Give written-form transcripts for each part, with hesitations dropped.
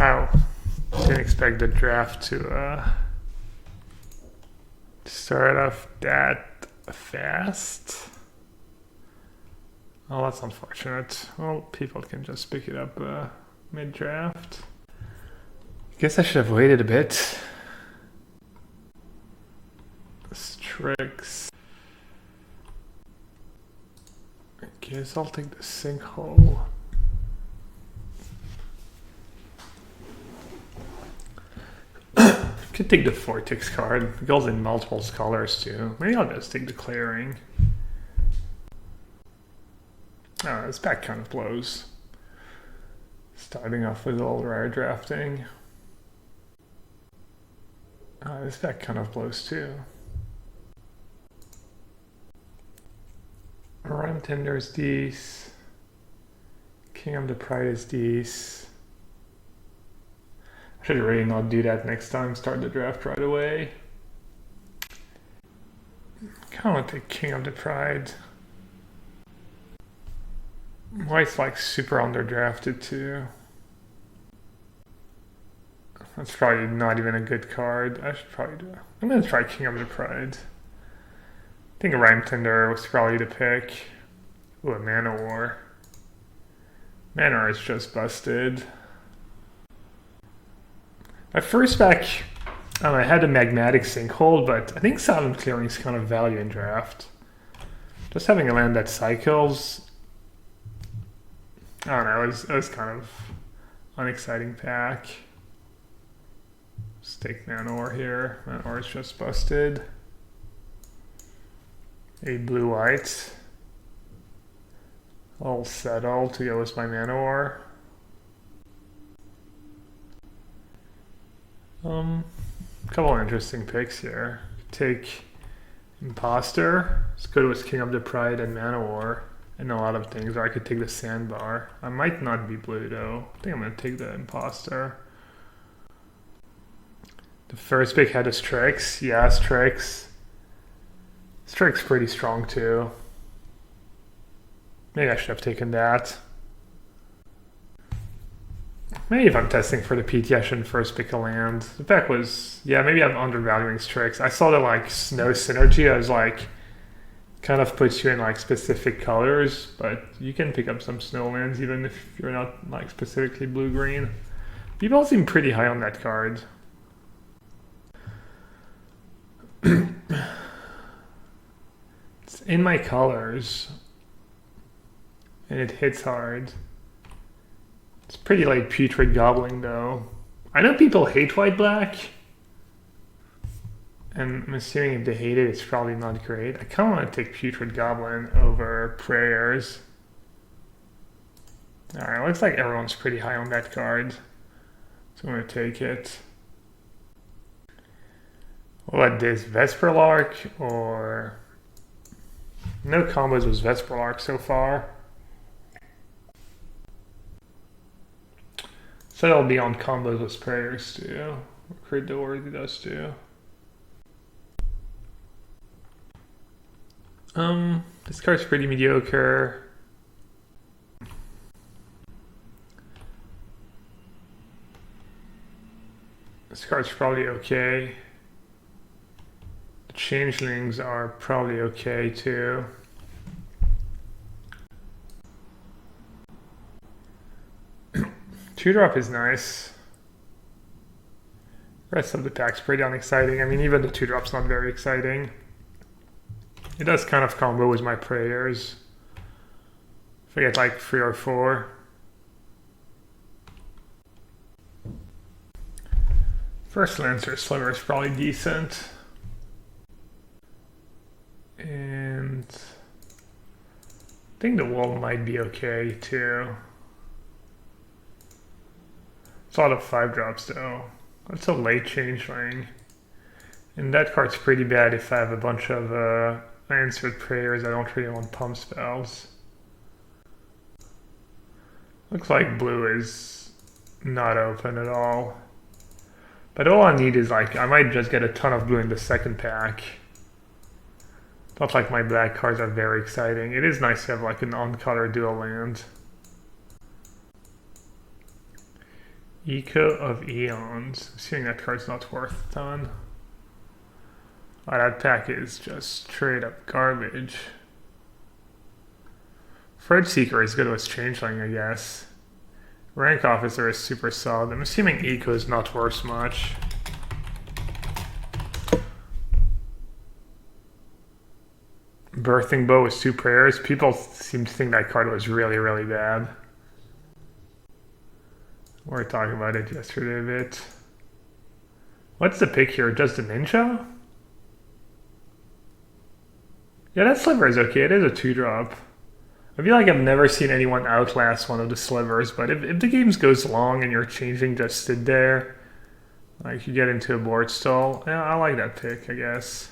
I didn't expect the draft to start off that fast. Oh, that's unfortunate. Well, people can just pick it up mid-draft. Guess I should have waited a bit. Strix. I guess I'll take the sinkhole. Could take the Vortex card. It goes in multiple colors too. Maybe I'll just take the Clearing. Oh, this back kind of blows. Starting off with all rare drafting. This deck kind of blows too. Rhyme Tender is these. King of the Pride is these. I should really not do that next time. Start the draft right away. Kind of want to take King of the Pride. White's like super underdrafted too. That's probably not even a good card. I should probably do it. I'm gonna try King of the Pride. I think a Rhyme Tender was probably the pick. Ooh, a Mana War. Mana War is just busted. My first back, I had a Magmatic Sinkhole, but I think Silent Clearing is kind of value in draft. Just having a land that cycles, I don't know, it was kind of unexciting pack. Let's take Mana War here. Mana War is just busted. A blue-white. I'll settle to go with my Mana War. Couple of interesting picks here. Take Imposter. It's good with King of the Pride and Mana War and a lot of things. Or I could take the Sandbar. I might not be blue though. I think I'm gonna take the Imposter. The first pick had a Strix. Yeah, Strix. Strix pretty strong too. Maybe I should have taken that. Maybe if I'm testing for the PT, I shouldn't first pick a land. The fact was, yeah, maybe I'm undervaluing Strix. I saw that like Snow Synergy, I was like, kind of puts you in like specific colors, but you can pick up some snow lands even if you're not like specifically blue-green. People seem pretty high on that card. It's in my colors, and it hits hard. It's pretty like Putrid Goblin though. I know people hate white-black, and I'm assuming if they hate it, it's probably not great. I kind of want to take Putrid Goblin over Prayers. Alright, looks like everyone's pretty high on that card, so I'm going to take it. What this, Vesperlark or... No combos with Vesperlark so far. So that'll be on combos with Prayers too. Crit the Worthy does too. This card's pretty mediocre. This card's probably okay. The Changelings are probably okay too. Two-drop is nice. The rest of the pack's pretty unexciting. I mean, even the two-drop's not very exciting. It does kind of combo with my Prayers. If I get like 3 or 4. First Lancer Sliver is probably decent. And I think the wall might be okay too. It's a lot of 5-drops though. That's a late Changeling. And that card's pretty bad if I have a bunch of answered prayers. I don't really want pump spells. Looks like blue is not open at all. But all I need is like, I might just get a ton of blue in the second pack. Not like my black cards are very exciting. It is nice to have like an on-color dual land. Echo of Eons. Assuming that card's not worth a ton. Oh, that pack is just straight up garbage. Thread Seeker is good with Changeling, I guess. Rank Officer is super solid. I'm assuming Eco is not worth much. Birthing Bow with 2 prayers. People seem to think that card was really, really bad. We were talking about it yesterday a bit. What's the pick here? Just a ninja? Yeah, that sliver is okay. It is a 2-drop. I feel like I've never seen anyone outlast one of the slivers, but if the game goes long and you're changing just sit there, like you get into a board stall, yeah, I like that pick, I guess.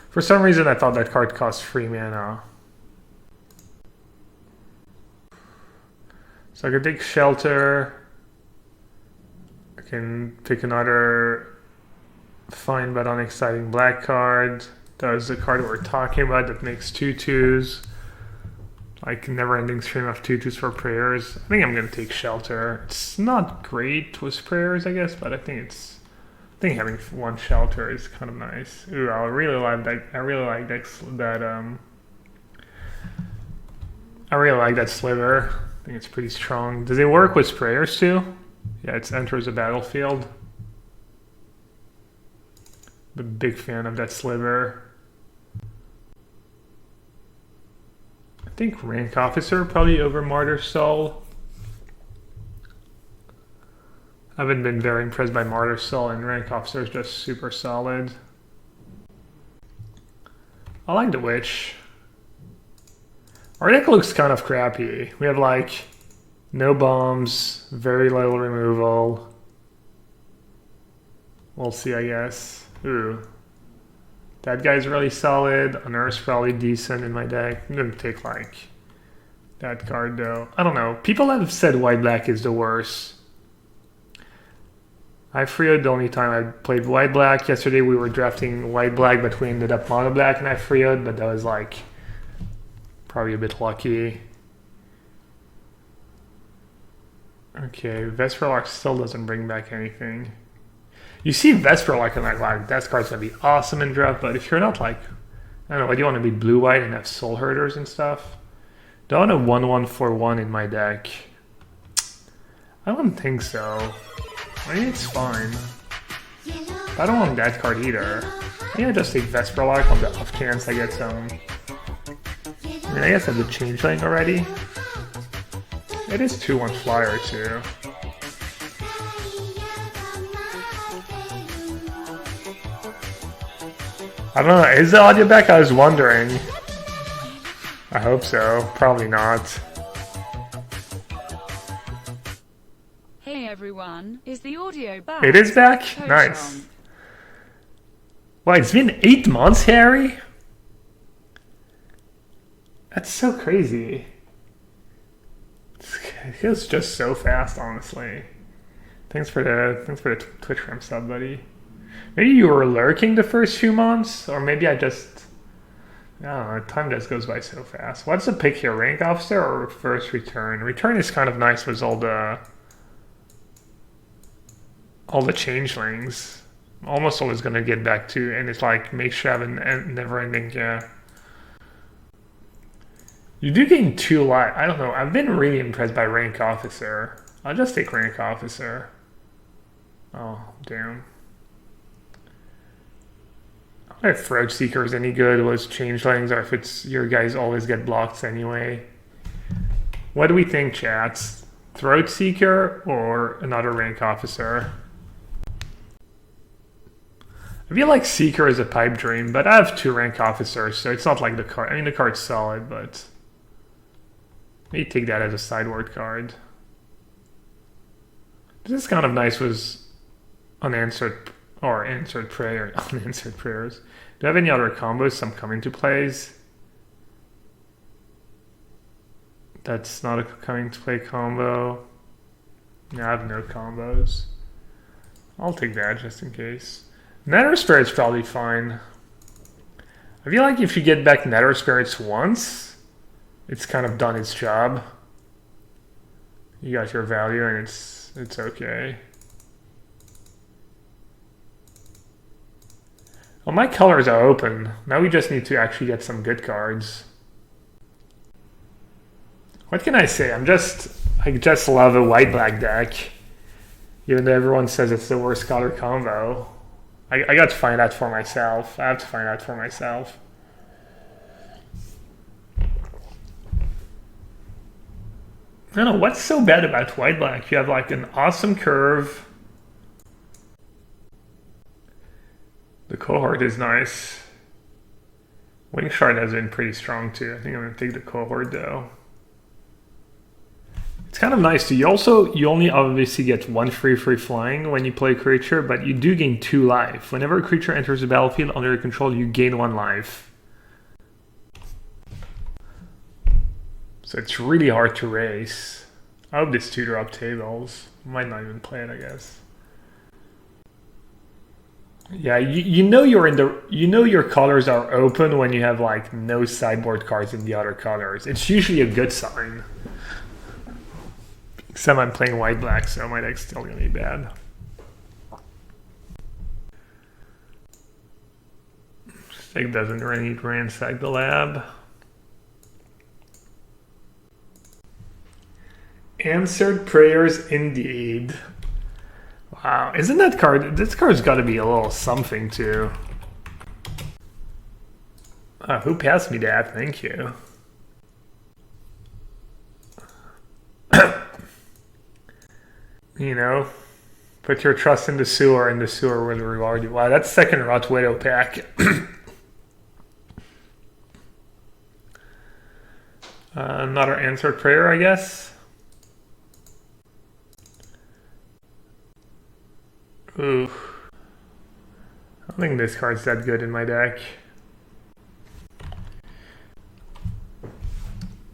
For some reason, I thought that card cost 3 mana. So I could take Shelter. I can pick another fine but unexciting black card. That was the card we're talking about that makes 2/2s. Like never-ending stream of 2/2s for prayers. I think I'm gonna take Shelter. It's not great with prayers, I guess, but I think having 1 Shelter is kind of nice. Ooh, I really like that. I really like that sliver. I think it's pretty strong. Does it work with prayers too? Yeah, it enters the battlefield. I'm a big fan of that sliver. I think Rank Officer probably over Martyr Soul. I haven't been very impressed by Martyr Soul, and Rank Officer is just super solid. I like the Witch. Our deck looks kind of crappy. We have like no bombs, very little removal. We'll see, I guess. Ooh. That guy's really solid. Unearth's probably decent in my deck. I'm gonna take like that card though. I don't know. People have said white-black is the worst. I free'd the only time I played white-black. Yesterday we were drafting white-black, but we ended up mono-black and I free'd, but that was like probably a bit lucky. Okay, Vesperlark still doesn't bring back anything. You see Vesperlark and like that card's gonna be awesome in draft, but if you're not like, I don't know, what do you want to be blue-white and have Soul Herders and stuff? Do I want a 1/1 for 1 in my deck? I don't think so. I mean, it's fine. But I don't want that card either. Maybe I just take Vesperlark on the off chance I get some. I mean, I guess I have the Changeling already. It is 2/1 flyer too. I don't know, is the audio back? I was wondering. I hope so. Probably not. Hey everyone, is the audio back? It is back? Nice. Wow, it's been 8 months, Harry? That's so crazy. It feels just so fast, honestly. Thanks for the Twitch Prime sub, buddy. Maybe you were lurking the first few months, or maybe I don't know, time just goes by so fast. What's the pick here, Rank Officer or first Return? Return is kind of nice with all the changelings. Almost always gonna get back to, and it's like, make sure I have a never-ending, yeah. You do gain 2 life. I don't know, I've been really impressed by Rank Officer. I'll just take Rank Officer. Oh, damn. I don't know if Throat Seeker is any good with Changelings, or if it's your guys always get blocked anyway. What do we think, chats? Throat Seeker or another Rank Officer? I feel like Seeker is a pipe dream, but I have 2 Rank Officers, so it's not like the card. I mean, the card's solid, but maybe take that as a sideboard card. This is kind of nice with unanswered or answered prayer, unanswered prayers. Do I have any other combos? Some coming to plays. That's not a coming to play combo. Yeah, I have no combos. I'll take that just in case. Nether Spirit's probably fine. I feel like if you get back Nether Spirits once, it's kind of done its job. you got your value and it's okay. Well, my colors are open. Now we just need to actually get some good cards. What can I say? I just love a white-black deck. Even though everyone says it's the worst color combo. I got to find out for myself. I have to find out for myself. I don't know, what's so bad about white-black? You have like an awesome curve. The cohort is nice. Wing Shard has been pretty strong too. I think I'm going to take the cohort though. It's kind of nice too. You only obviously get 1 free flying when you play a creature, but you do gain 2 life. Whenever a creature enters the battlefield under your control, you gain 1 life. So it's really hard to race. I hope this 2-drop tables. Might not even play it, I guess. Yeah, you know your colors are open when you have like no sideboard cards in the other colors. It's usually a good sign. Except I'm playing white-black, so my deck's still gonna be bad. This deck doesn't really need to ransack the lab. Answered prayers indeed. Wow, isn't that card? This card's got to be a little something too. Who passed me that? Thank you. You know, put your trust in the sewer, and the sewer will reward you. Wow, that's second Rot Widow pack. Another answered prayer, I guess. Ooh. I don't think this card's that good in my deck.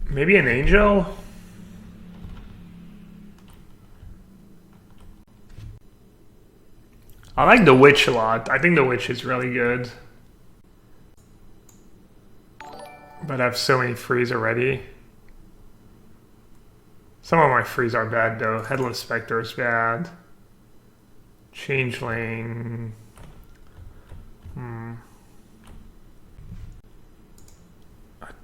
Maybe an angel? I like the witch a lot. I think the witch is really good. But I have so many frees already. Some of my frees are bad though. Headless Spectre is bad. Changeling. I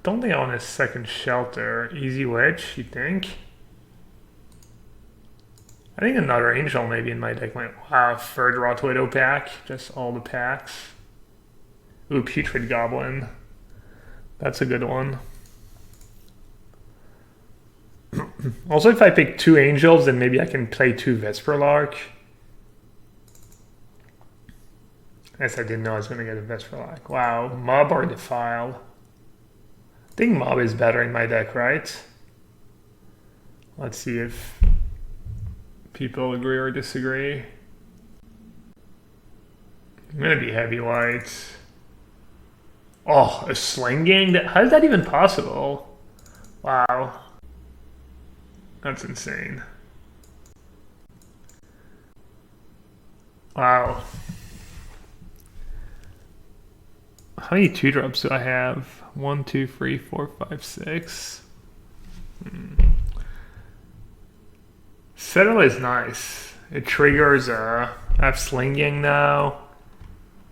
don't think I want a second shelter. Easy witch, you think? I think another angel maybe in my deck might. Wow, third Rot Widow pack. Just all the packs. Ooh, Putrid Goblin. That's a good one. Also, if I pick 2 angels, then maybe I can play 2 Vesperlark. I guess I didn't know I was going to get a Vesperlark. Wow, Mob or Defile? I think Mob is better in my deck, right? Let's see if people agree or disagree. I'm going to be heavy white. Oh, a Sling Gang? How is that even possible? Wow. That's insane. Wow. How many 2-drops do I have? 1, 2, 3, 4, 5, 6. Settle is nice. It triggers I have Sling Gang now.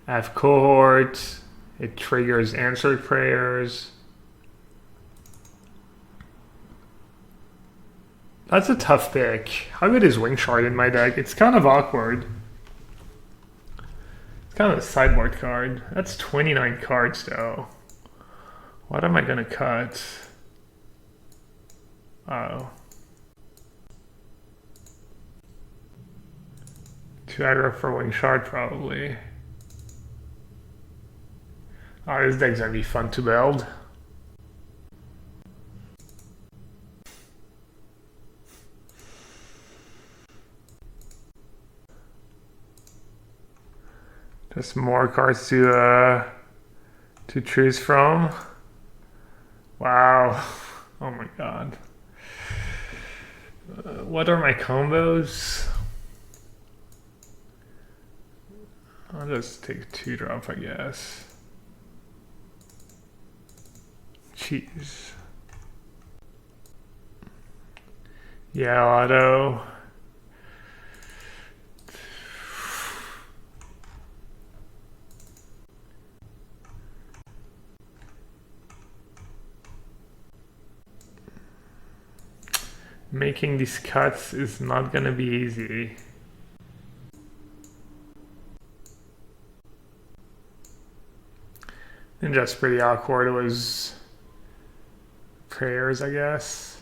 I have Cohort. It triggers Answered Prayers. That's a tough pick. How good is Wing Shard in my deck? It's kind of awkward. It's kind of a sideboard card. That's 29 cards though. What am I gonna cut? Oh. 2 aggro for Wing Shard probably. Oh, this deck's gonna be fun to build. Just more cards to choose from. Wow. Oh my god. What are my combos? I'll just take a 2-drop, I guess. Jeez. Yeah, auto. Making these cuts is not gonna be easy. And just pretty awkward. It was prayers, I guess.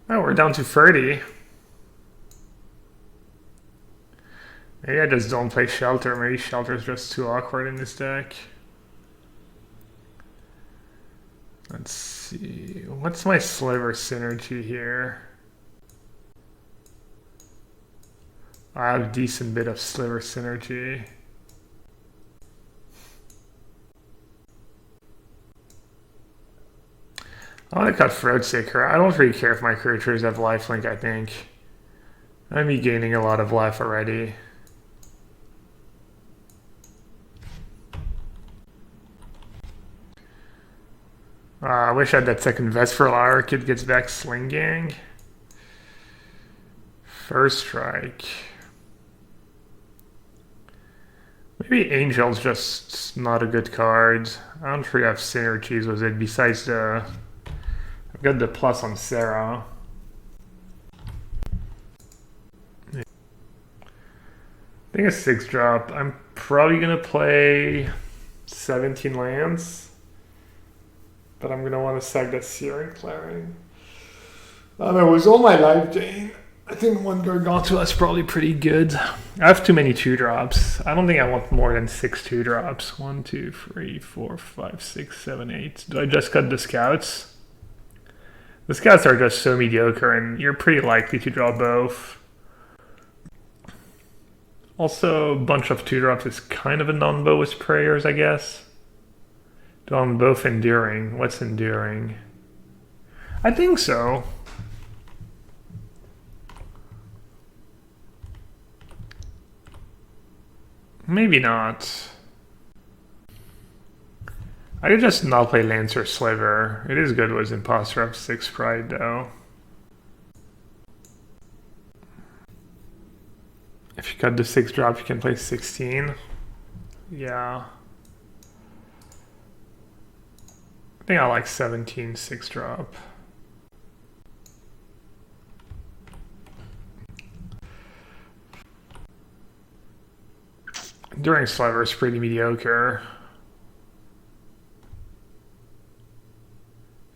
Oh, we're down to 30. Maybe I just don't play Shelter. Maybe Shelter's just too awkward in this deck. Let's see. What's my sliver synergy here? I have a decent bit of sliver synergy. I want to cut Throatseeker. I don't really care if my creatures have lifelink, I think. I'm gaining a lot of life already. I wish I had that second Vesperal. Our kid gets back Sling Gang. First strike. Maybe Angel's just not a good card. I don't really have synergies with it besides the... I've got the plus on Sarah. I think a 6-drop. I'm probably going to play 17 lands. But I'm going to want to sack that Searing Clearing. It was all my life, Jane. I think one Gargantua is probably pretty good. I have too many 2-drops. I don't think I want more than 6 2-drops. 1, 2, 3, 4, 5, 6, 7, 8. Do I just cut the Scouts? The Scouts are just so mediocre, and you're pretty likely to draw both. Also, a bunch of 2-drops is kind of a non-bow with Prayers, I guess. On both Enduring. What's Enduring? I think so. Maybe not. I could just not play Lancer Sliver. It is good with Imposter of 6 Pride, though. If you cut the 6-drop, you can play 16. Yeah. I think I like 17 6-drop. Enduring Sliver is pretty mediocre.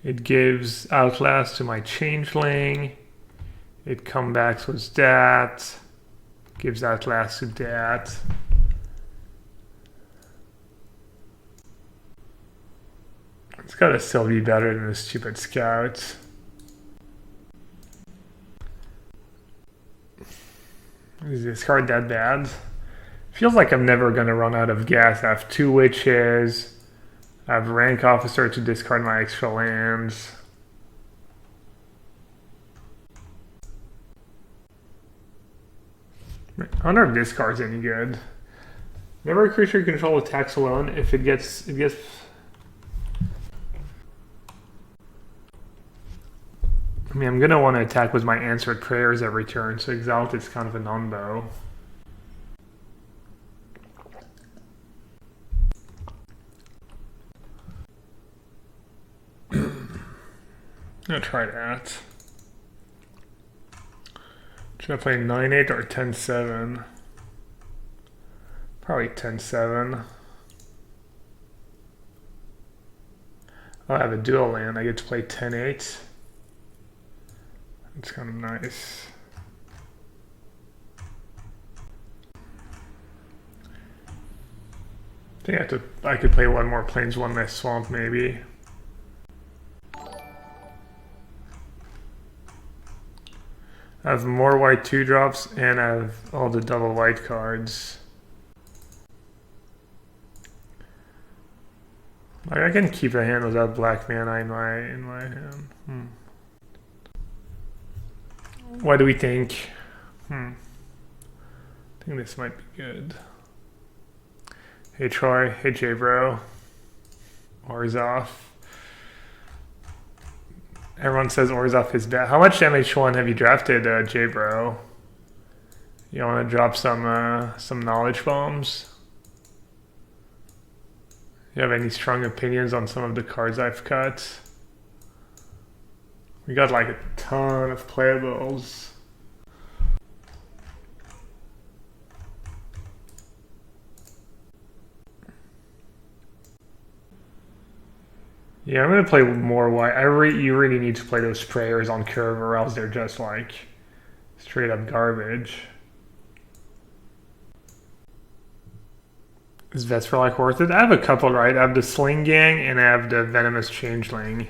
It gives Outlast to my Changeling. It comebacks with that. Gives Outlast to that. It's gotta still be better than the stupid Scout. Is this card that bad? Feels like I'm never gonna run out of gas. I have 2 Witches. I have Rank Officer to discard my extra lands. I wonder if this card's any good. Never a creature you control attacks alone. If it gets I mean, I'm gonna want to attack with my Answered Prayers every turn, so Exalt is kind of a non-bow. I'm gonna try that. Should I play 9-8 or 10-7? Probably 10-7. I have a dual land. I get to play 10-8. It's kind of nice. I think I could play one more Plains, one less Swamp, maybe. I have more white 2-drops, and I have all the double white cards. Like, I can keep a hand without black mana in my hand. What do we think? I think this might be good. Hey Troy, hey J bro. Ours off. Everyone says Orzhov is bad. How much MH1 have you drafted, J-Bro? You want to drop some knowledge bombs? You have any strong opinions on some of the cards I've cut? We got like a ton of playables. Yeah, I'm gonna play more white. You really need to play those prayers on curve, or else they're just like straight up garbage. Is Vesper like worth it? I have a couple, right? I have the Sling Gang and I have the Venomous Changeling.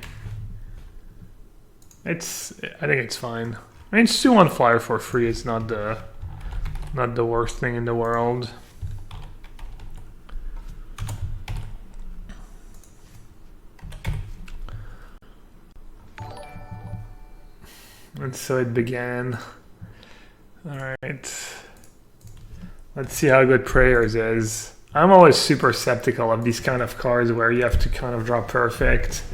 I think it's fine. I mean, it's 2-1 flyer for free. It's not the worst thing in the world. And so it began. All right. Let's see how good Prayers is. I'm always super skeptical of these kind of cards where you have to kind of draw perfect.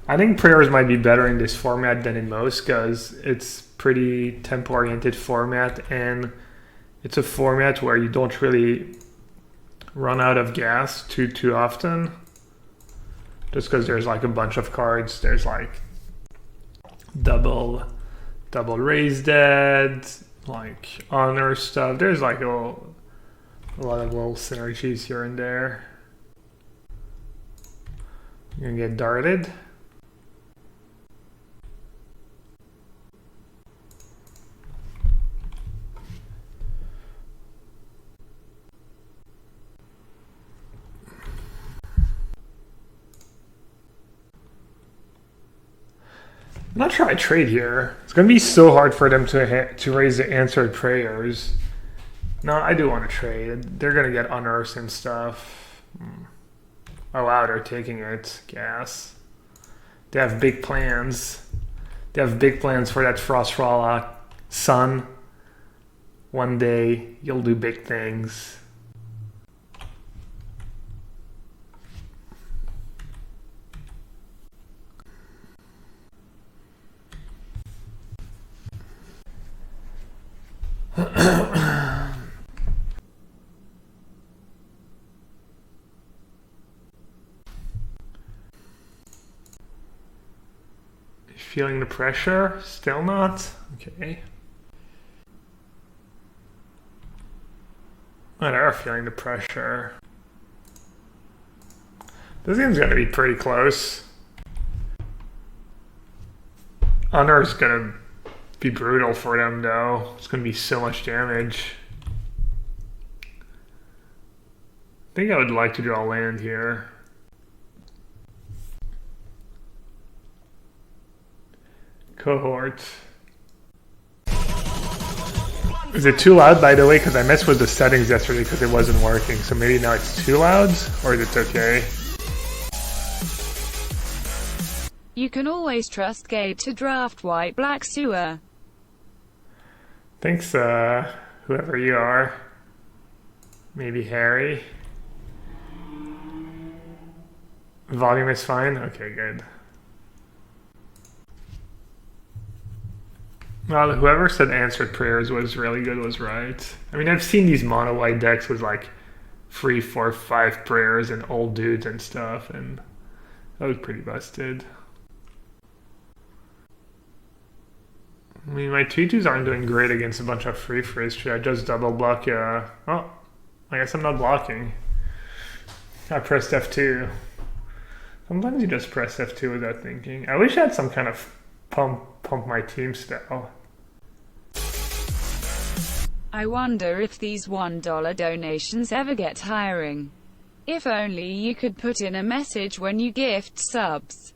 I think Prayers might be better in this format than in most because it's pretty tempo-oriented format, and it's a format where you don't really run out of gas too often. Just because there's like a bunch of cards. There's like double Raise Dead, like honor stuff. There's like a lot of little synergies here and there. You're gonna get darted. I'm not sure I trade here. It's going to be so hard for them to raise the answered prayers. No, I do want to trade. They're going to get unearths and stuff. Oh wow, they're taking it. Gas. They have big plans. They have big plans for that Frostwalla. Son, one day you'll do big things. Feeling the pressure? Still not? Okay. I are feeling the pressure. This game's gonna be pretty close. Honor's gonna be brutal for them though. It's gonna be so much damage. I think I would like to draw land here. Cohort. Is it too loud, by the way? Because I messed with the settings yesterday because it wasn't working. So maybe now it's too loud? Or is it okay? You can always trust Gabe to draft white-black sewer. Thanks, whoever you are. Maybe Harry. Volume is fine? Okay, good. Well, whoever said answered prayers was really good was right. I mean, I've seen these mono white decks with like 3, 4, 5 prayers and old dudes and stuff, and that was pretty busted. I mean, my 2/2s aren't doing great against a bunch of free frizz. Should I just double block? Oh, I guess I'm not blocking. I pressed F2. Sometimes you just press F2 without thinking. I wish I had some kind of pump my team spell. I wonder if these $1 donations ever get tiring. If only you could put in a message when you gift subs.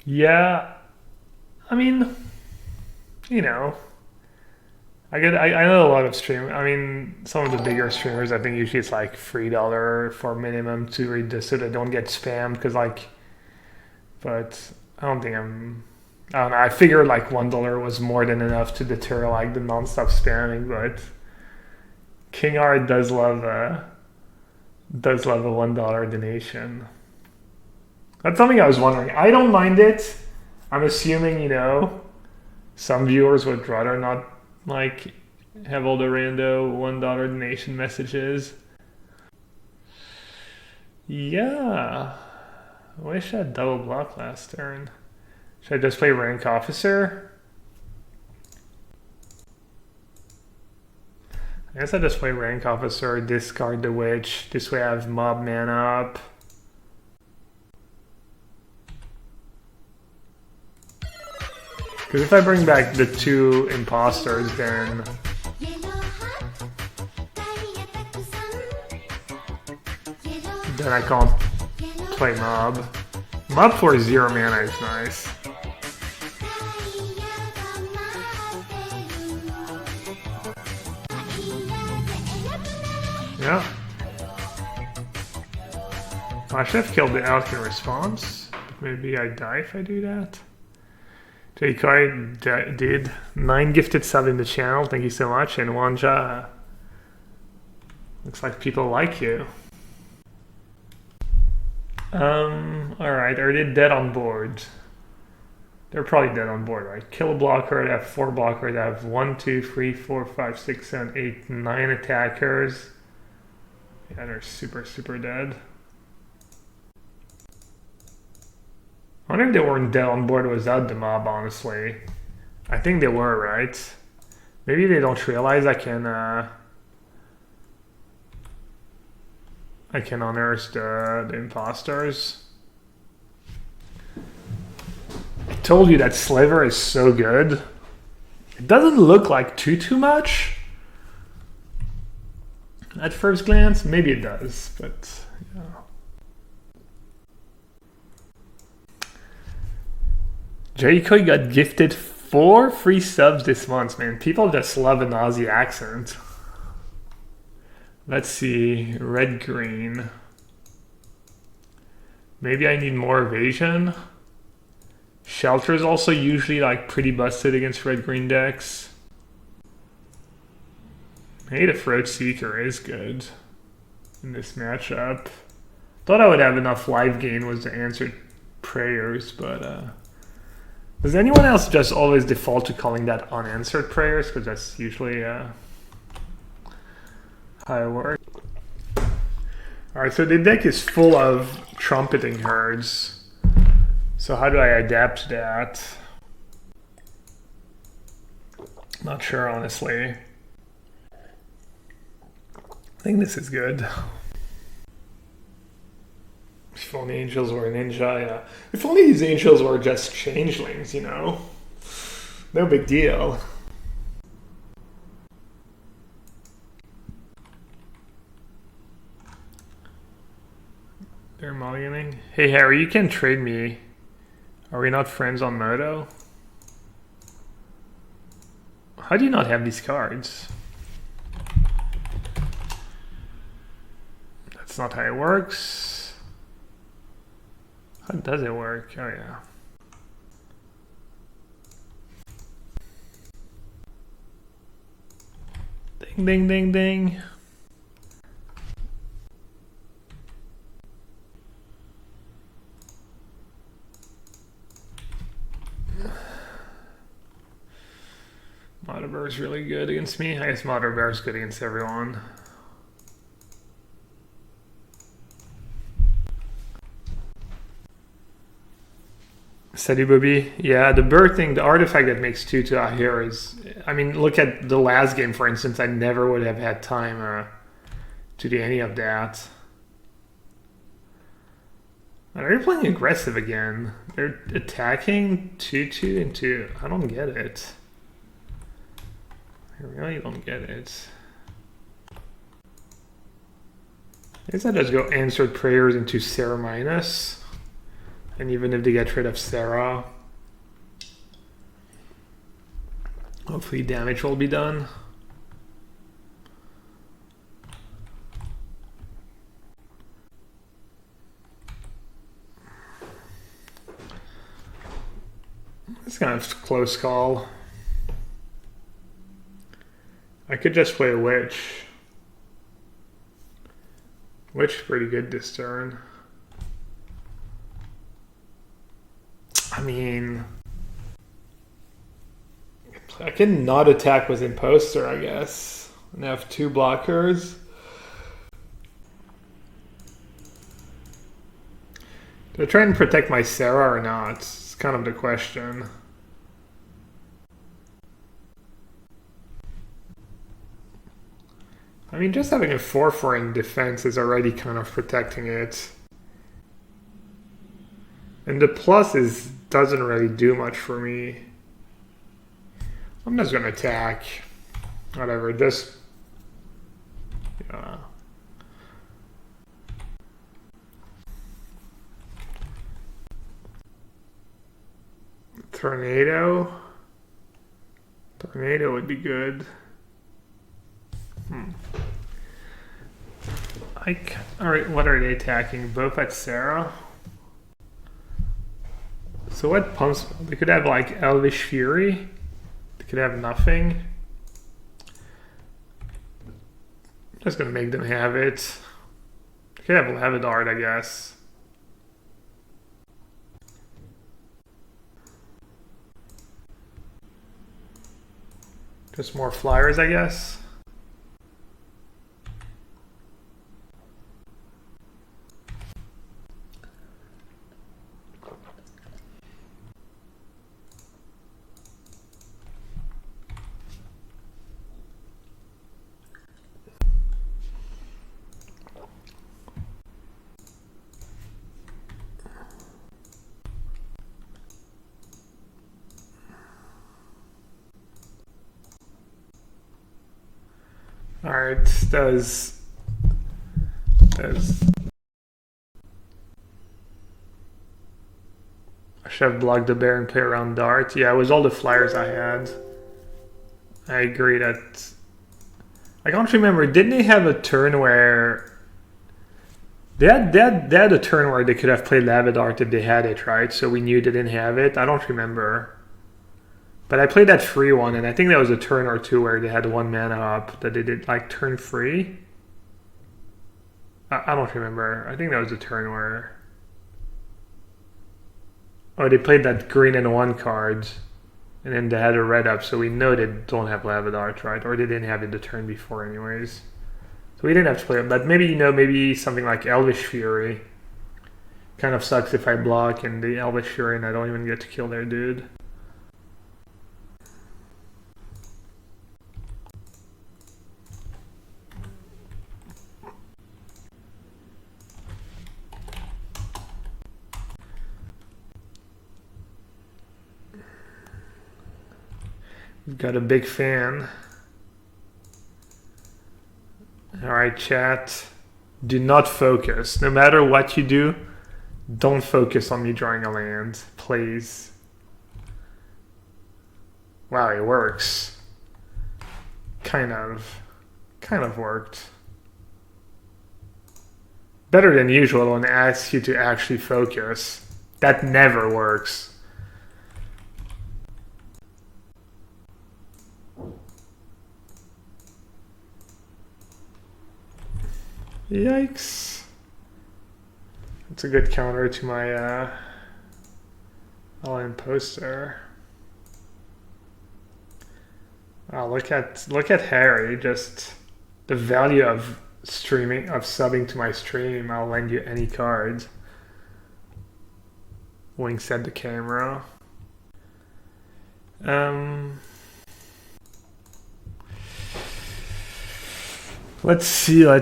Yeah, I mean, you know, I know a lot of I mean, some of the bigger streamers, I think usually it's like $3 for minimum to read this so they don't get spammed. Because but I don't know. I figured like $1 was more than enough to deter like the non-stop spamming, but King Art does love a $1 donation. That's something I was wondering. I don't mind it. I'm assuming, you know, some viewers would rather not, like, have all the rando $1 donation messages. Yeah. I wish I had double block last turn. Should I just play rank officer? I guess I just play rank officer, discard the witch. This way I have mob mana up. Because if I bring back the 2 imposters, then I can't play mob. Mob for 0 mana is nice. Yeah. I should have killed the elk in response. Maybe I die if I do that. JK did 9 gifted sub in the channel. Thank you so much. And Wanja, looks like people like you. Alright, are they dead on board? They're probably dead on board, right? Kill a blocker, they have 4 blockers, they have 1, 2, 3, 4, 5, 6, 7, 8, 9 attackers. Yeah, they're super, super dead. I wonder if they weren't dead on board without the mob, honestly. I think they were, right? Maybe they don't realize I can unearth the imposters. I told you that Sliver is so good. It doesn't look like too much at first glance. Maybe it does, but yeah. Jericho got gifted 4 free subs this month, man. People just love an Aussie accent. Let's see, red-green. Maybe I need more evasion. Shelter is also usually like pretty busted against red-green decks. Maybe the Throat Seeker is good in this matchup. Thought I would have enough life gain with the answered prayers, but does anyone else just always default to calling that unanswered prayers? Because that's usually how it works. Alright, so the deck is full of trumpeting herds. So how do I adapt to that? Not sure, honestly. I think this is good. If only angels were a ninja, yeah. If only these angels were just changelings, you know? No big deal. They're mulliganing. Hey Harry, you can trade me. Are we not friends on Moto? How do you not have these cards? That's not how it works. How does it work? Oh yeah. Ding, ding, ding, ding. Mother Bear is really good against me. I guess Mother Bear is good against everyone. Salut Bobby. Yeah, the bird thing, the artifact that makes 2/2 out here is, I mean, look at the last game, for instance. I never would have had time to do any of that. Are they playing aggressive again? They're attacking 2/2 and 2. I don't get it. I really don't get it. I guess I just go answered prayers into Sarah minus. And even if they get rid of Sarah, hopefully damage will be done. It's kind of a close call. I could just play a witch. Witch pretty good this turn. I mean, I can not attack with Imposter, I guess, and have 2 blockers. Do I try and protect my Sarah or not? It's kind of the question. I mean, just having a 4/4 in defense is already kind of protecting it. And the plus doesn't really do much for me. I'm just gonna attack. Whatever, just... Tornado? Tornado would be good. Alright, what are they attacking? Both at Sarah? So what pumps? They could have like Elvish Fury. They could have nothing. Just gonna make them have it. They could have Levidart, I guess. Just more flyers, I guess. Alright, does I should have blocked the bear and play around dart. Yeah, it was all the flyers I had. I agree that... I can't remember, didn't they have a turn where... They had a turn where they could have played Levidart if they had it, right? So we knew they didn't have it. I don't remember. But I played that free one, and I think that was a turn or two where they had 1 mana up that they did like turn free. I don't remember. I think that was a turn where... Oh, they played that green and 1 card, and then they had a red up, so we know they don't have Levidart, right? Or they didn't have it the turn before anyways. So we didn't have to play it, but maybe, maybe something like Elvish Fury. Kind of sucks if I block and the Elvish Fury and I don't even get to kill their dude. We've got a big fan. Alright, chat. Do not focus. No matter what you do, don't focus on me drawing a land, please. Wow, it works. Kind of worked. Better than usual when it asks you to actually focus. That never works. Yikes. That's a good counter to my Imposter. Wow, look at Harry, just the value of subbing to my stream. I'll lend you any cards. Winks at the camera. Let's see. I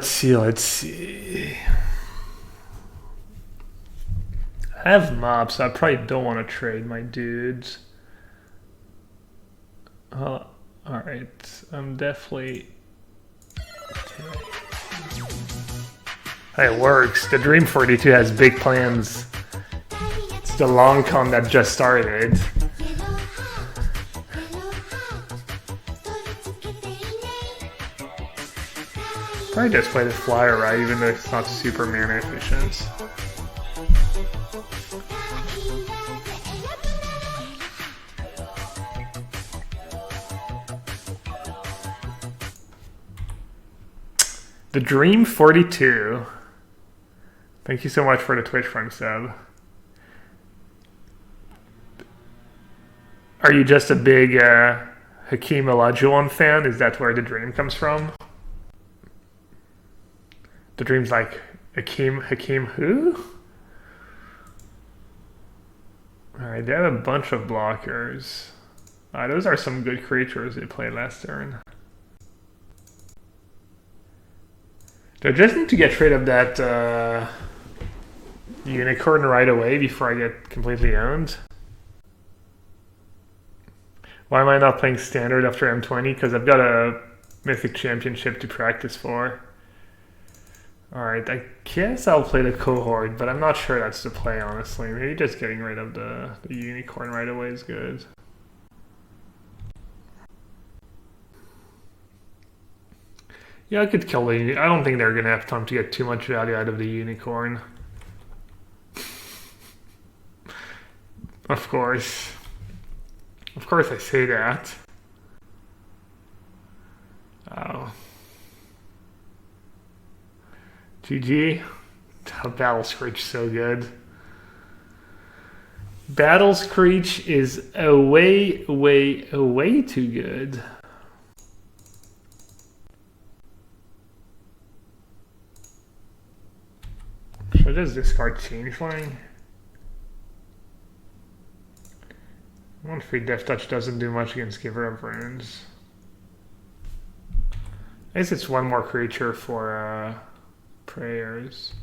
have mobs, so I probably don't want to trade my dudes. Alright, I'm definitely... It works. The Dream 42 has big plans. It's the long con that just started. Probably just play the flyer, right? Even though it's not super mana efficient. The Dream 42. Thank you so much for the Twitch Prime sub. Are you just a big Hakeem Olajuwon fan? Is that where the dream comes from? The dream's like Hakeem who? Alright, they have a bunch of blockers. Those are some good creatures they played last turn. Do I just need to get rid of that unicorn right away before I get completely owned? Why am I not playing standard after M20? Because I've got a Mythic Championship to practice for. Alright, I guess I'll play the cohort, but I'm not sure that's the play, honestly. Maybe just getting rid of the unicorn right away is good. Yeah, I could kill the... I don't think they're going to have time to get too much value out of the unicorn. Of course. Of course I say that. Oh. GG. Oh, Battle Screech so good. Battle Screech is way too good. Should I just discard Changeling? One free Death Touch doesn't do much against Giver of Runes. I guess it's one more creature for prayers.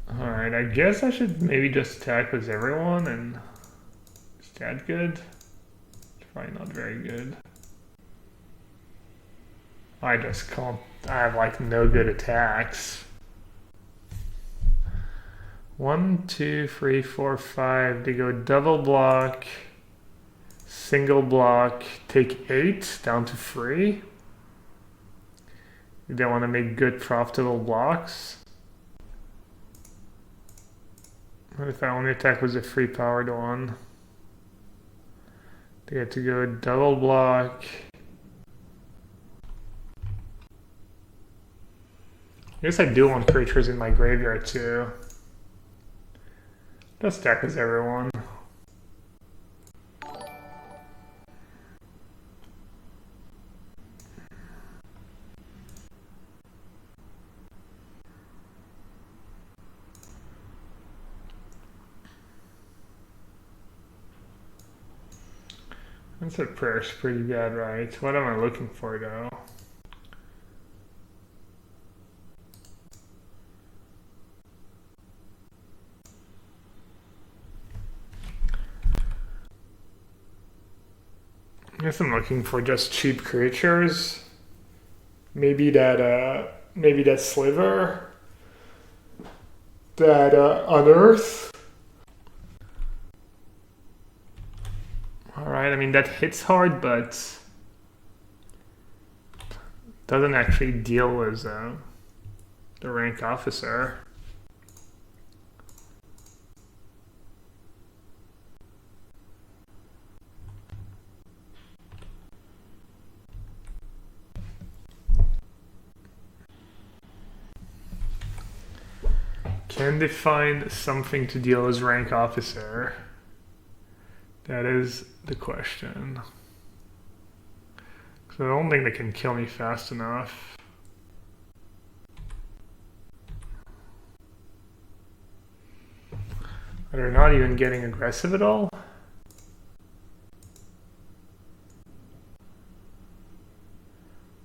Alright, I guess I should maybe just attack with everyone and is that good? It's probably not very good. I just can't, I have like no good attacks. 1, 2, 3, 4, 5. They go double block, single block, take 8 down to 3. They want to make good profitable blocks. What if I only attack with a free powered one? They get to go double block. I guess I do want creatures in my graveyard too. Just stack with everyone. That prayer's pretty bad, right? What am I looking for though? I guess I'm looking for just cheap creatures. Maybe that sliver. That unearth. Alright, I mean that hits hard, but doesn't actually deal with the rank officer. Can they find something to deal as rank officer? That is the question. So I don't think they can kill me fast enough. They're not even getting aggressive at all.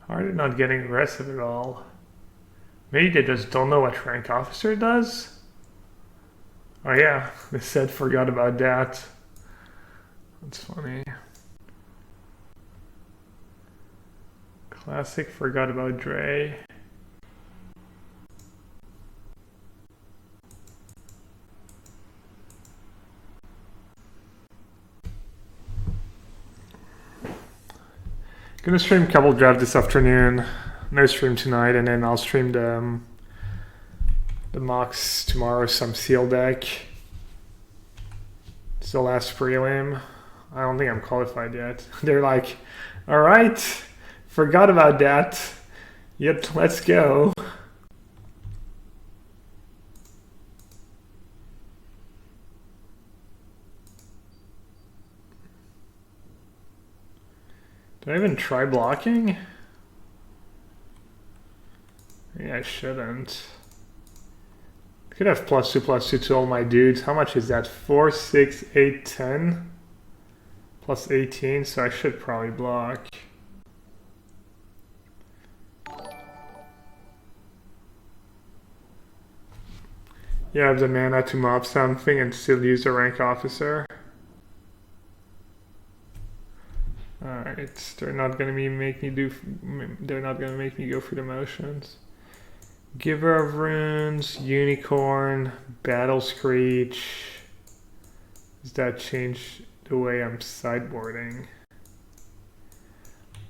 How are they not getting aggressive at all? Maybe they just don't know what rank officer does? Oh yeah, they said forgot about that. That's funny. Classic forgot about Dre. Gonna stream Couple Draft this afternoon. No stream tonight, and then I'll stream the mocks tomorrow, some seal deck. It's the last prelim. I don't think I'm qualified yet. They're like, alright, forgot about that. Yep, let's go. Did I even try blocking? Yeah, I shouldn't. Could have +2/+2 to all my dudes. How much is that? 4, 6, 8, 10. Plus 18, so I should probably block. You have the mana to mob something and still use the rank officer. Alright, they're not gonna make me go through the motions. Giver of Runes, Unicorn, Battle Screech. Does that change the way I'm sideboarding?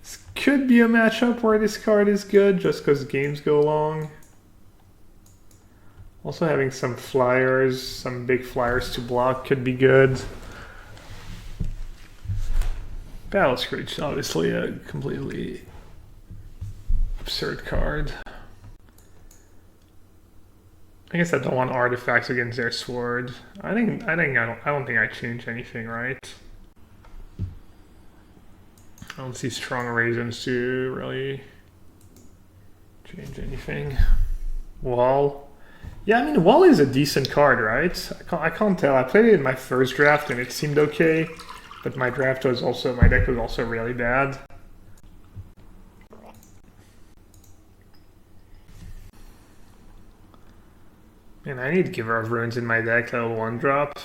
This could be a matchup where this card is good just because games go long. Also having some flyers, some big flyers to block could be good. Battle Screech, obviously a completely absurd card. I guess I don't want artifacts against their sword. I don't think I changed anything, right? I don't see strong reasons to really change anything. Wall. Yeah, I mean, Wall is a decent card, right? I can't tell. I played it in my first draft and it seemed okay, but my deck was also really bad. And I need Giver of Runes in my deck, level 1 drop.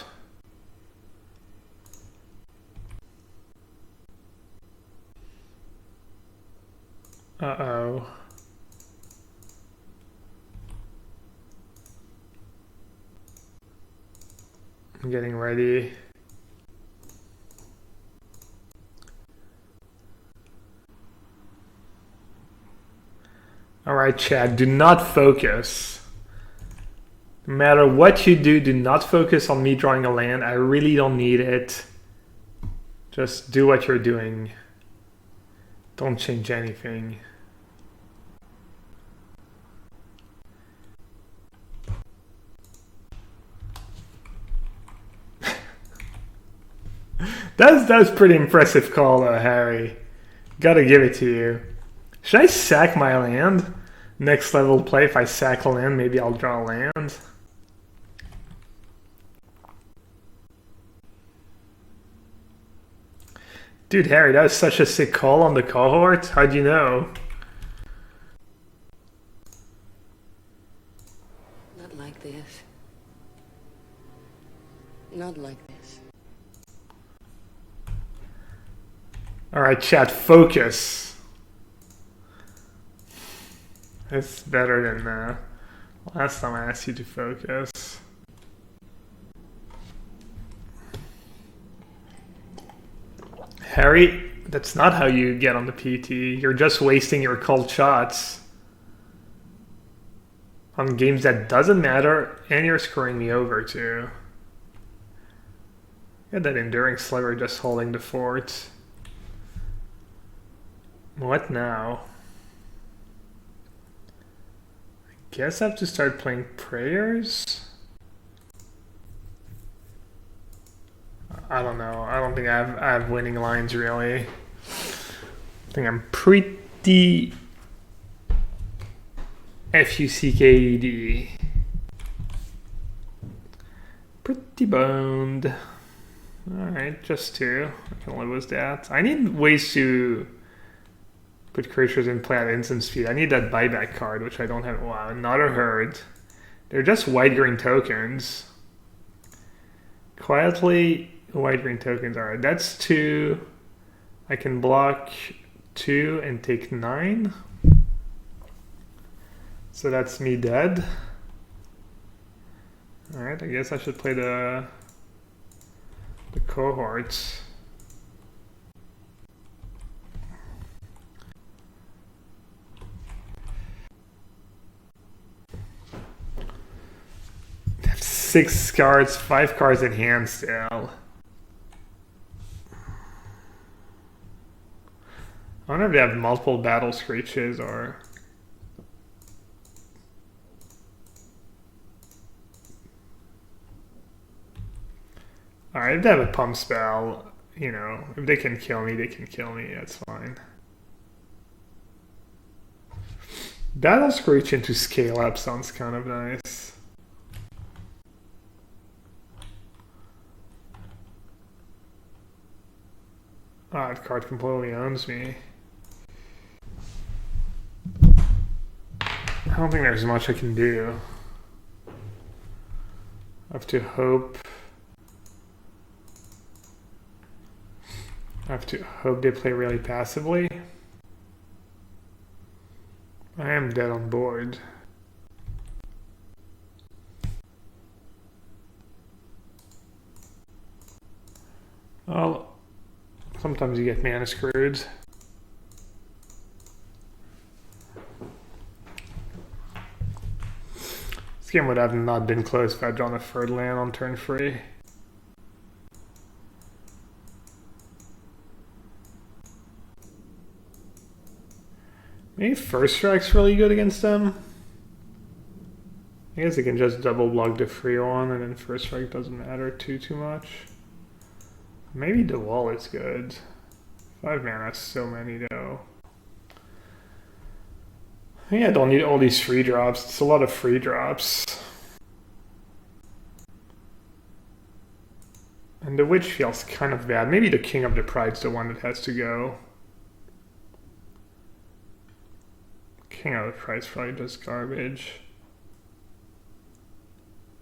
Uh-oh. I'm getting ready. Alright, Chad, do not focus. No matter what you do, do not focus on me drawing a land. I really don't need it. Just do what you're doing. Don't change anything. That was pretty impressive call, Harry. Gotta give it to you. Should I sack my land? Next level play, if I sack a land, maybe I'll draw a land. Dude, Harry, that was such a sick call on the cohort. How'd you know? Not like this. Not like this. Alright, chat, focus. That's better than last time I asked you to focus. Harry, that's not how you get on the PT. You're just wasting your cold shots on games that doesn't matter, and you're screwing me over too. Got that Enduring Sliver just holding the fort. What now? I guess I have to start playing Prayers? I don't know. I don't think I have winning lines really. I think I'm pretty FUCKED. Pretty boned. Alright, just 2. I can live with that. I need ways to put creatures in play at instant speed. I need that buyback card, which I don't have. Wow, another herd. They're just white-green tokens. Quietly, white-green tokens. Alright, that's 2. I can block 2 and take 9. So that's me dead. Alright, I guess I should play the cohorts. I have 6 cards, 5 cards in hand still. I wonder if they have multiple battle screeches or... Alright, if they have a pump spell, you know, if they can kill me, they can kill me, that's fine. Battle Screech into scale up sounds kind of nice. Ah, that card completely owns me. I don't think there's much I can do. I have to hope. I have to hope they play really passively. I am dead on board. Well, sometimes you get mana screwed. This game would have not been close if I'd drawn a third land on turn 3. Maybe First Strike's really good against them. I guess it can just double block the 3-1 and then First Strike doesn't matter too much. Maybe the wall is good. 5 mana is so many though. Yeah, I don't need all these free drops. It's a lot of free drops. And the Witch feels kind of bad. Maybe the King of the Pride's the one that has to go. King of the Pride's probably just garbage.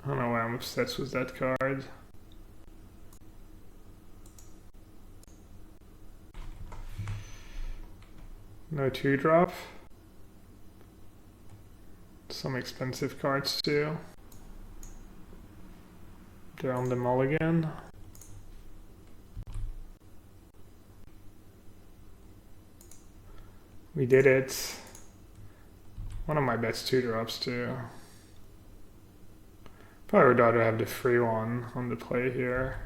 I don't know why I'm obsessed with that card. No 2-drop. Some expensive cards too. They're on the mulligan. We did it. One of my best 2-drops too. Probably would rather have the free one on the play here.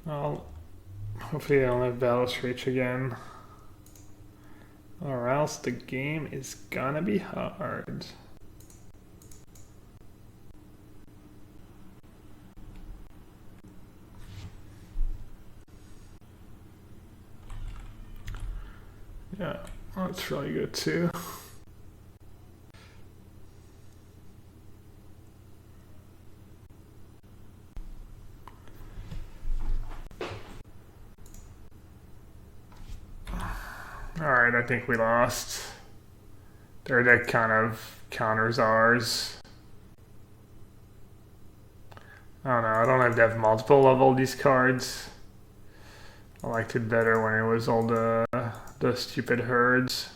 Well, hopefully I don't have Valus Reach again. Or else the game is gonna be hard. Yeah, that's really good too. Alright, I think we lost. Their deck kind of counters ours. I don't know, I don't have to have multiple of all these cards. I liked it better when it was all the stupid herds.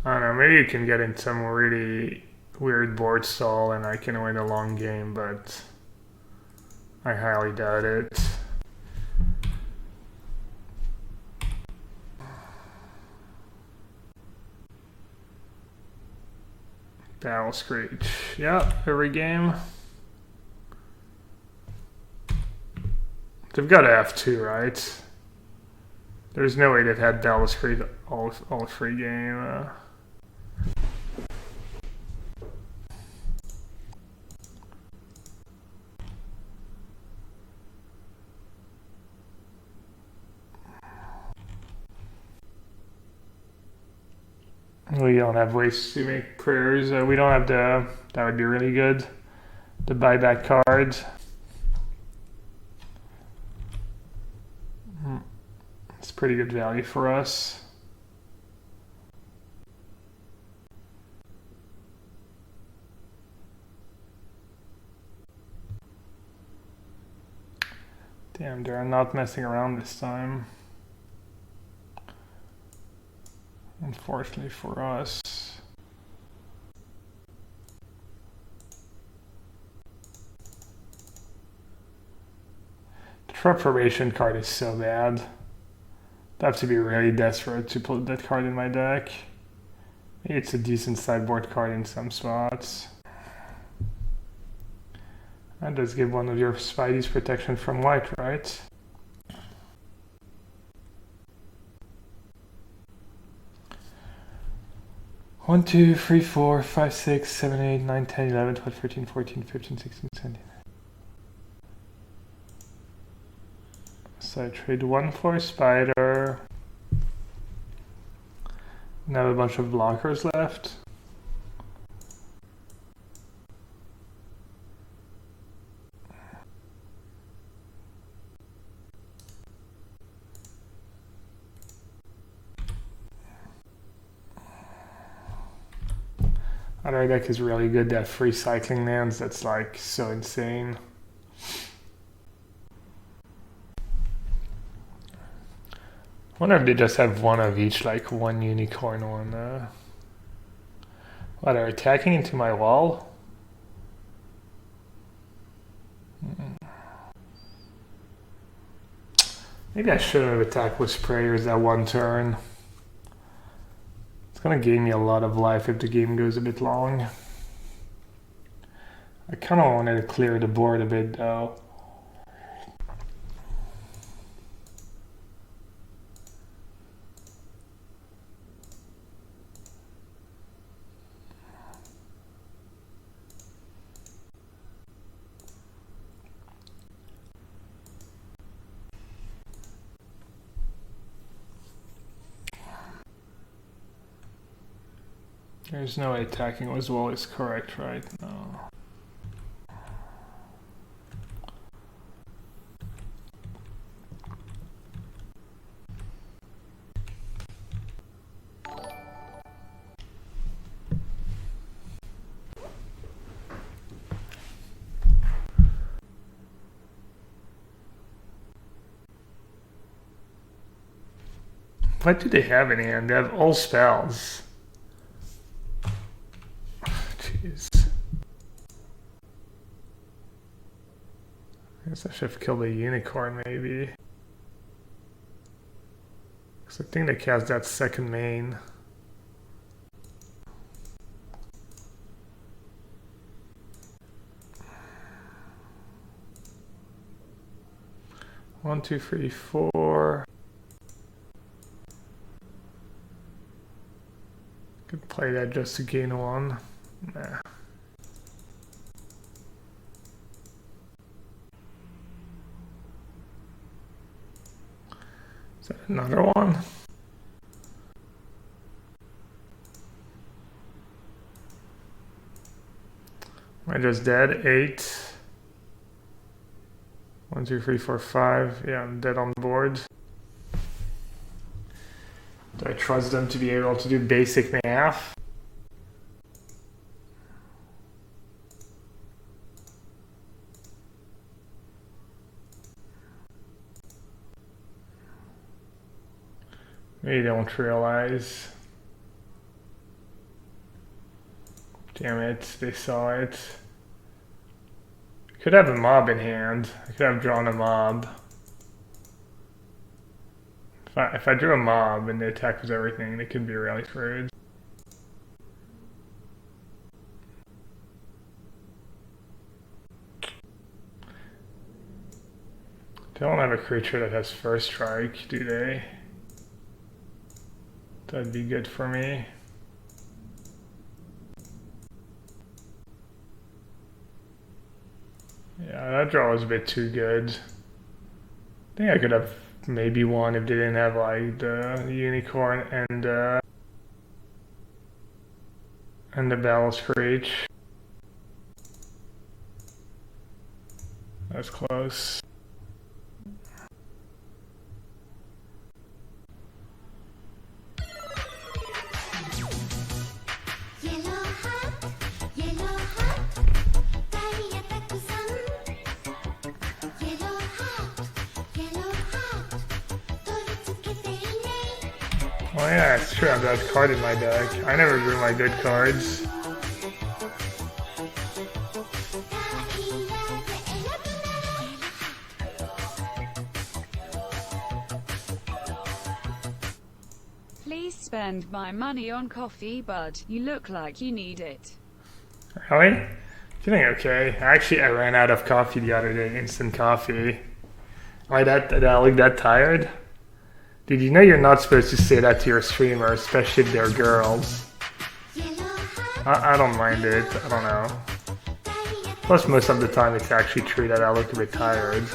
I don't know, maybe you can get in some really weird board stall and I can win a long game, but I highly doubt it. Battle Screech. Yep, every game. They've got to have 2, right? There's no way they've had Battle Screech all free game. We don't have ways to make prayers. We don't have the. That would be really good. The buyback cards. It's pretty good value for us. Damn, they're not messing around this time. Unfortunately for us. The Preparation card is so bad. I have to be really desperate to put that card in my deck. Maybe it's a decent sideboard card in some spots. That does give one of your Spideys protection from white, right? One, 2, 3, 4, 5, 6, 7, 8, 9, 10, 11, 12, 13, 14, 15, 16, 17. So I trade 1 for Spider. Now have a bunch of blockers left. Other deck is really good. That free cycling lands, that's like so insane. I wonder if they just have one of each, like one unicorn on. What, they're attacking into my wall? Maybe I shouldn't have attacked with sprayers that one turn. It's gonna gain me a lot of life if the game goes a bit long. I kinda wanted to clear the board a bit though. There's no way attacking with wall is correct, right? No. What do they have in hand? They have all spells. Jeez. I guess I should have killed a unicorn maybe. Because I think they cast that second main. One, two, three, four. Could play that just to gain one. Nah. Is that another one? Am I just dead? 8. 1, 2, 3, 4, 5. Yeah, I'm dead on the board. Do I trust them to be able to do basic math? They don't realize. Damn it, they saw it. Could have a mob in hand. I could have drawn a mob. If I drew a mob and they attack with everything, they could be really screwed. They don't have a creature that has first strike, do they? That'd be good for me. Yeah, that draw was a bit too good. I think I could have maybe won if they didn't have like the unicorn and the battle screech. That's close. Oh yeah, it's true, I have that card in my deck. I never drew my good cards. Please spend my money on coffee, bud. You look like you need it. Really? Feeling okay. Actually, I ran out of coffee the other day, instant coffee. Did I look that tired? Did you know you're not supposed to say that to your streamers, especially if they're girls? I don't mind it, I don't know. Plus, most of the time it's actually true that I look a bit tired.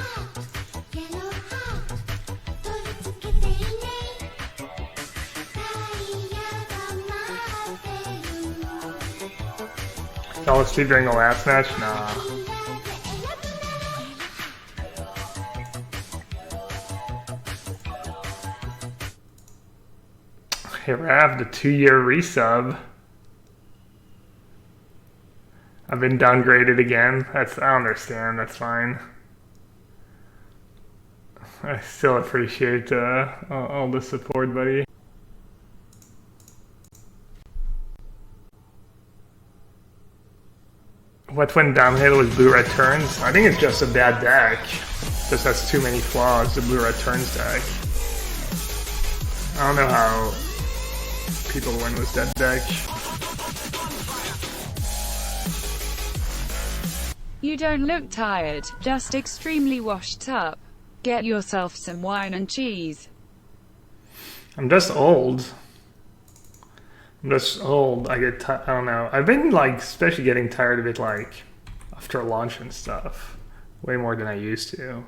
Fell asleep during the last match? Nah. Hey Rav, the 2-year resub. I've been downgraded again. I understand, that's fine. I still appreciate all the support, buddy. What went downhill with Blue Red Turns? I think it's just a bad deck. Just has too many flaws, the Blue Red Turns deck. I don't know how people win with that deck. You don't look tired, just extremely washed up. Get yourself some wine and cheese. I'm just old. I get I don't know. I've been like especially getting tired of it like after lunch and stuff. Way more than I used to.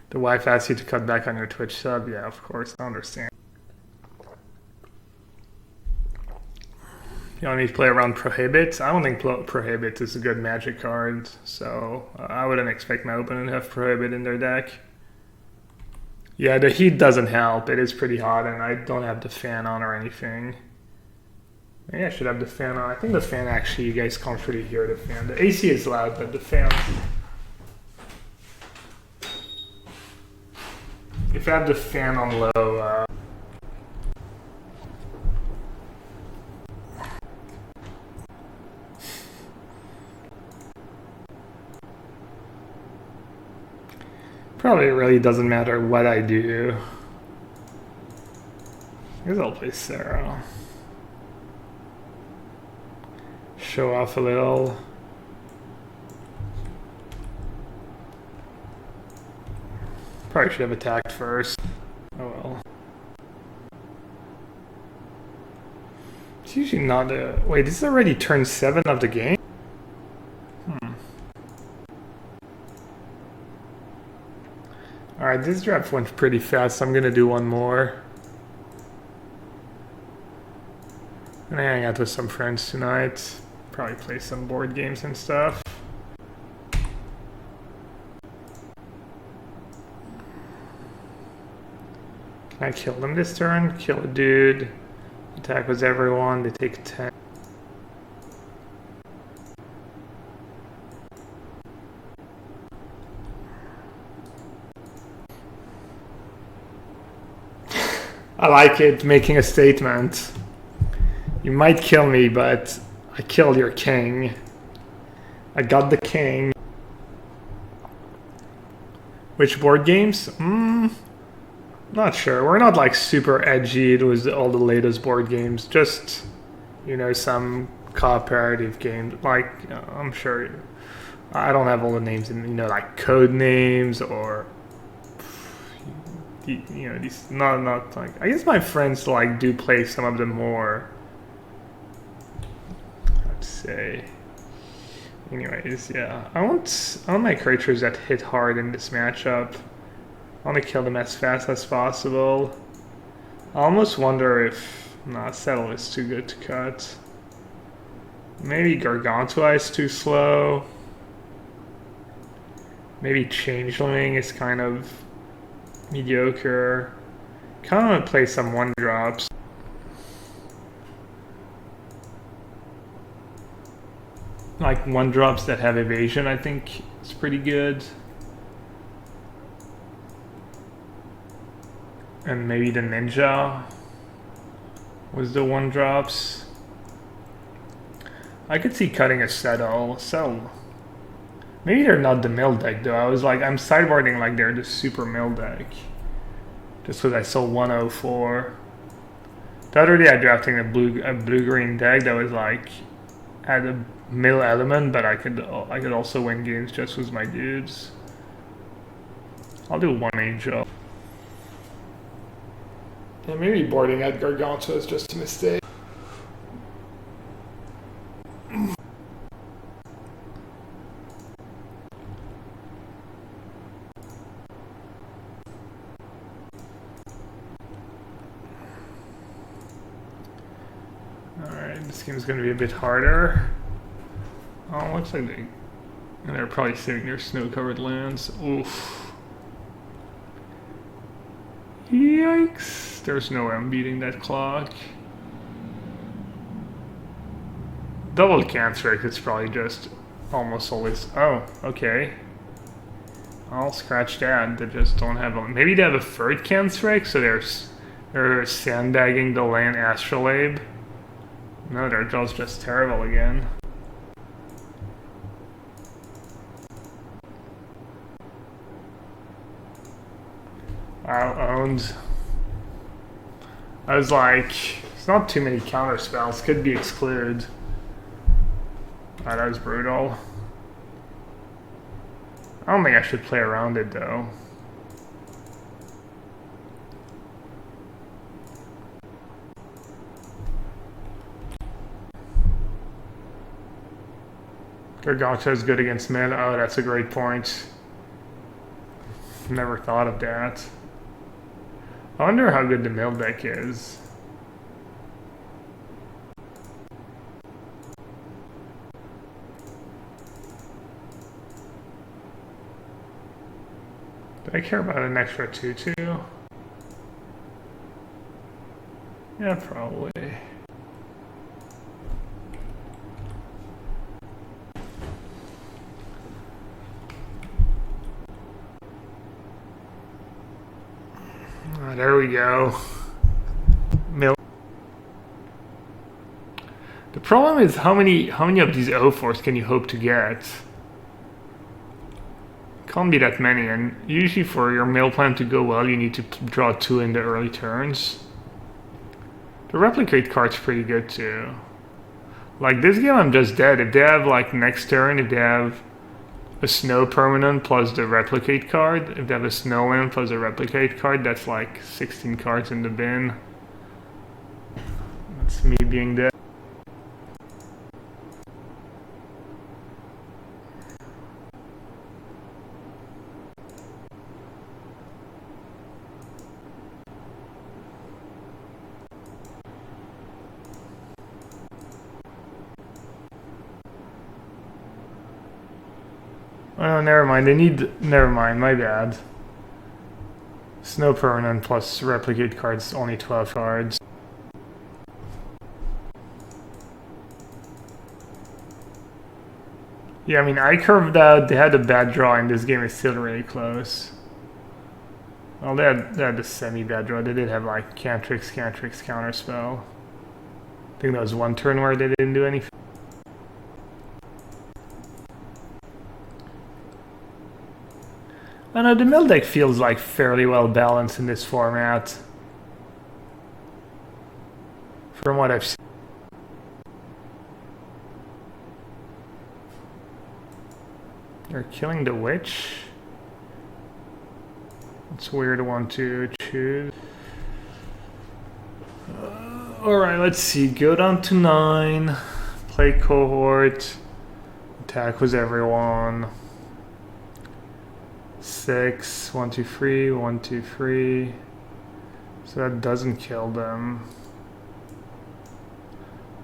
The wife asks you to cut back on your Twitch sub. Yeah, of course, I understand. You want me to play around Prohibit? I don't think Prohibit is a good Magic card, so I wouldn't expect my opponent to have Prohibit in their deck. Yeah, the heat doesn't help. It is pretty hot, and I don't have the fan on or anything. Maybe I should have the fan on. I think the fan actually, you guys can't really hear the fan. The AC is loud, but the fan... If I have the fan on low, probably really doesn't matter what I do. I guess I'll play Sarah. Show off a little. Probably should have attacked first. Oh well. It's usually not a... Wait, this is already turn 7 of the game? Alright, this draft went pretty fast, so I'm gonna do one more. I'm gonna hang out with some friends tonight. Probably play some board games and stuff. Can I kill them this turn? Kill a dude. Attack with everyone, they take 10. I like it, making a statement. You might kill me, but I killed your king. I got the king. Which board games? Not sure. We're not like super edgy with all the latest board games. Just, you know, some cooperative games. Like, I'm sure. I don't have all the names in, you know, like code names or... You know, these not like, I guess my friends like do play some of them more. I'd say. Anyways, yeah, I want my creatures that hit hard in this matchup. I want to kill them as fast as possible. I almost wonder if Settle is too good to cut. Maybe Gargantua is too slow. Maybe Changeling is kind of mediocre. Kind of want to play some 1-drops. Like 1-drops that have evasion, I think is pretty good. And maybe the Ninja was the 1-drops. I could see cutting a Settle. Maybe they're not the mill deck though. I was like, I'm sideboarding like they're the super mill deck. Just because I saw 104. The other day I drafted a blue-green deck that was like, had a mill element, but I could also win games just with my dudes. I'll do one angel. Yeah, maybe boarding at Gargantua is just a mistake. Alright, this game's gonna be a bit harder. Oh, looks like they're probably saving their snow-covered lands. Oof. Yikes. There's no way I'm beating that clock. Double Cantric, it's probably just almost always... Oh, okay. I'll scratch that. They just don't have a... Maybe they have a third Cantric, so they're sandbagging the land Astrolabe. No, their draw's just terrible again. Owned. I was like, it's not too many counter spells, could be excluded. Oh, that was brutal. I don't think I should play around it though. Gargantua is good against men. Oh, that's a great point. Never thought of that. I wonder how good the mill deck is. Do I care about an extra 2/2? Yeah, probably. There we go. Mill. The problem is how many of these O4s can you hope to get? Can't be that many, and usually for your mill plan to go well, you need to draw 2 in the early turns. The replicate card's pretty good too. Like this game, I'm just dead. If they have like next turn, if they have a snow permanent plus the replicate card, if they have a snow land plus a replicate card, that's like 16 cards in the bin. That's me being dead. Oh, never mind. Never mind. My bad. Snow permanent plus replicate cards, only 12 cards. Yeah, I mean, I curved out. They had a bad draw, and this game is still really close. Well, they had a semi-bad draw. They did have like Cantrix, Counterspell. I think that was one turn where they didn't do anything. I know the mill deck feels like fairly well balanced in this format. From what I've seen. They're killing the witch. It's a weird one to choose. Alright, let's see. Go down to 9. Play cohort. Attack with everyone. 6, 1, 2, 3, 1, 2, 3. So that doesn't kill them.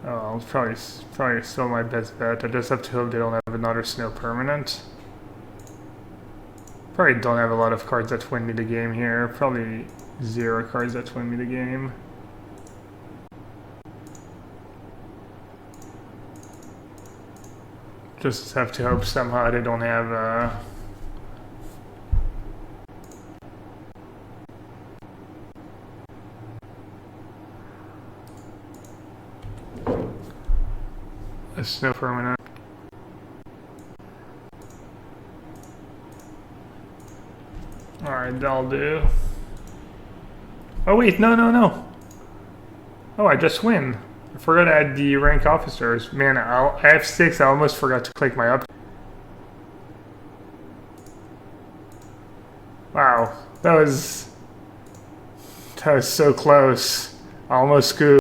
Oh, it's probably still my best bet. I just have to hope they don't have another snow permanent. Probably don't have a lot of cards that win me the game here. Probably 0 cards that win me the game. Just have to hope somehow they don't have a snow permanent. Alright, that'll do. Oh wait, no. Oh, I just win. I forgot to add the rank officers. Man, I have 6. I almost forgot to click my up. Wow, that was so close. I almost scooped.